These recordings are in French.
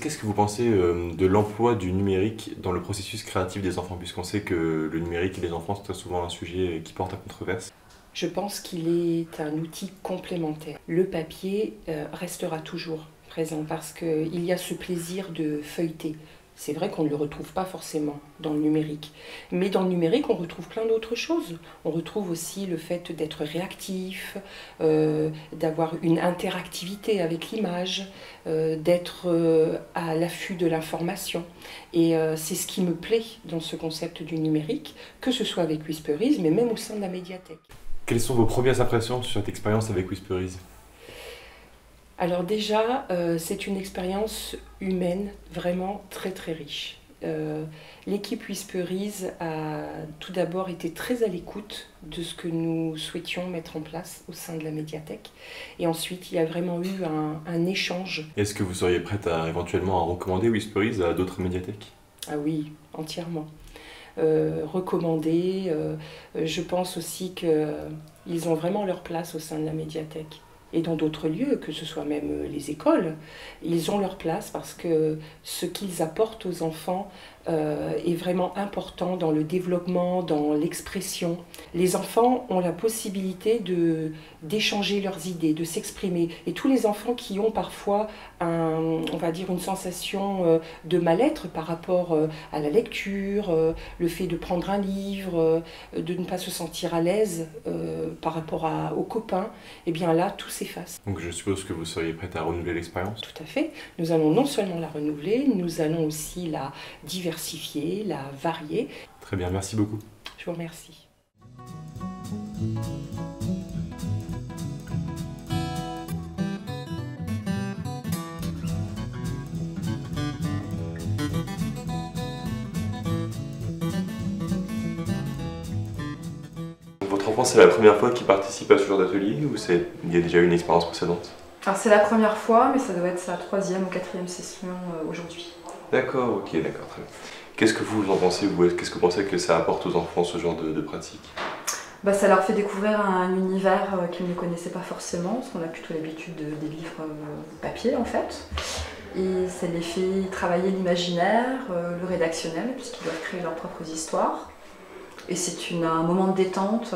Qu'est-ce que vous pensez de l'emploi du numérique dans le processus créatif des enfants, puisqu'on sait que le numérique et les enfants, c'est très souvent un sujet qui porte à controverse? Je pense qu'il est un outil complémentaire. Le papier restera toujours présent parce qu'il y a ce plaisir de feuilleter. C'est vrai qu'on ne le retrouve pas forcément dans le numérique. Mais dans le numérique, on retrouve plein d'autres choses. On retrouve aussi le fait d'être réactif, d'avoir une interactivité avec l'image, d'être à l'affût de l'information. Et c'est ce qui me plaît dans ce concept du numérique, que ce soit avec Whisperise, mais même au sein de la médiathèque. Quelles sont vos premières impressions sur cette expérience avec Whisperise? Alors déjà, c'est une expérience humaine vraiment très très riche. L'équipe Whisperise a tout d'abord été très à l'écoute de ce que nous souhaitions mettre en place au sein de la médiathèque. Et ensuite, il y a vraiment eu un échange. Est-ce que vous seriez prête à éventuellement à recommander Whisperise à d'autres médiathèques? Ah oui, entièrement. Recommander, je pense aussi qu'ils ont vraiment leur place au sein de la médiathèque. Et dans d'autres lieux, que ce soit même les écoles, ils ont leur place parce que ce qu'ils apportent aux enfants est vraiment important dans le développement, dans l'expression. Les enfants ont la possibilité d'échanger leurs idées, de s'exprimer. Et tous les enfants qui ont parfois on va dire une sensation de mal-être par rapport à la lecture, le fait de prendre un livre, de ne pas se sentir à l'aise par rapport aux copains, et bien là, tout s'efface. Donc je suppose que vous seriez prête à renouveler l'expérience? Tout à fait. Nous allons non seulement la renouveler, nous allons aussi la diversifier, la varier. Très bien, merci beaucoup. Je vous remercie. Votre enfant, c'est la première fois qu'il participe à ce genre d'atelier ou il y a déjà eu une expérience précédente? Alors c'est la première fois, mais ça doit être sa 3e ou 4e session aujourd'hui. D'accord, ok, d'accord, très bien. Qu'est-ce que vous en pensez, vous? Qu'est-ce que vous pensez que ça apporte aux enfants, ce genre de pratique? Ça leur fait découvrir un univers qu'ils ne connaissaient pas forcément, parce qu'on a plutôt l'habitude des livres papier en fait. Et ça les fait travailler l'imaginaire, le rédactionnel, puisqu'ils doivent créer leurs propres histoires. Et c'est un moment de détente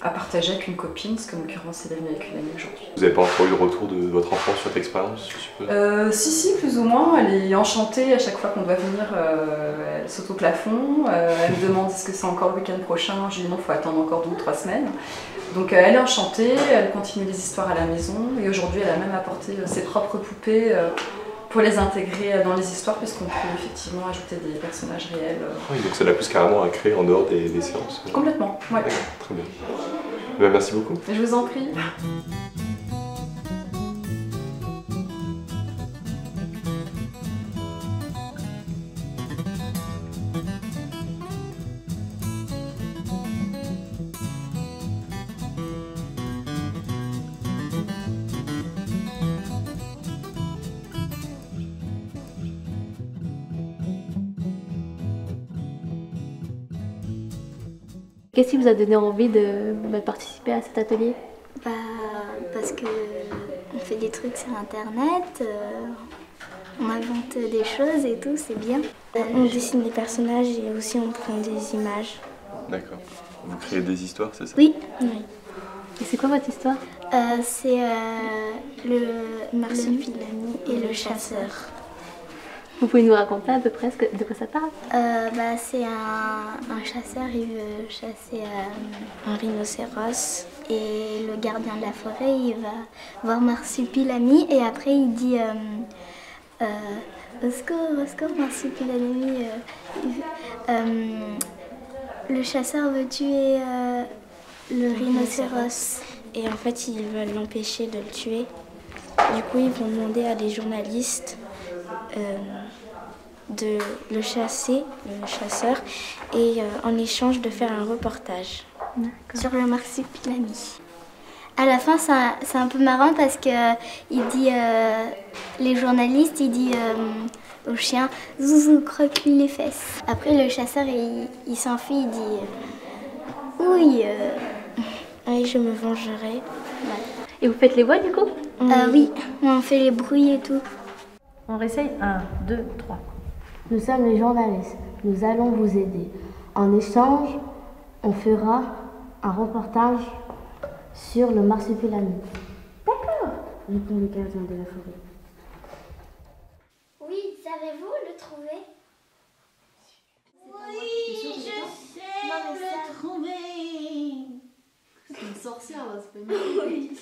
à partager avec une copine, parce qu'en l'occurrence, elle est venue avec une amie aujourd'hui. Vous n'avez pas encore eu le retour de votre enfant sur cette expérience, je suppose? Si, plus ou moins. Elle est enchantée à chaque fois qu'on doit venir. Elle saute au plafond. Elle me demande est-ce que c'est encore le week-end prochain. Je lui dis non, il faut attendre encore 2 ou 3 semaines. Donc elle est enchantée, elle continue les histoires à la maison. Et aujourd'hui, elle a même apporté ses propres poupées pour les intégrer dans les histoires, puisqu'on peut effectivement ajouter des personnages réels. Oui, donc ça la pousse carrément à créer en dehors des séances. Complètement, ouais. Très bien. Merci beaucoup. Je vous en prie. Qu'est-ce qui vous a donné envie de participer à cet atelier? Parce que on fait des trucs sur internet, on invente des choses et tout, c'est bien. On dessine des personnages et aussi on prend des images. D'accord. Vous créez des histoires, c'est ça? Oui. Et c'est quoi votre histoire? C'est le marsupilami et le chasseur. Vous pouvez nous raconter à peu près de quoi ça parle? C'est un chasseur, il veut chasser un rhinocéros et le gardien de la forêt, il va voir Marsupilami et après il dit au secours Marsupilami, le chasseur veut tuer le rhinocéros. Et en fait ils veulent l'empêcher de le tuer. Du coup ils vont demander à des journalistes de le chasser, le chasseur, et en échange de faire un reportage sur le marsupilami. À la fin, c'est un peu marrant parce que il dit, les journalistes, il dit au chien « Zouzou, croque-lui les fesses ». Après, le chasseur, il s'enfuit, il dit « Oui, oui, je me vengerai ». Et vous faites les voix du coup? Oui, on fait les bruits et tout. On réessaye 1, 2, 3. Nous sommes les journalistes, nous allons vous aider. En échange, on fera un reportage sur le marsupilami. D'accord, répond le gardien de la forêt. Oui, savez-vous le trouver? Oui, je sais le trouver. C'est une sorcière, là, c'est pas une...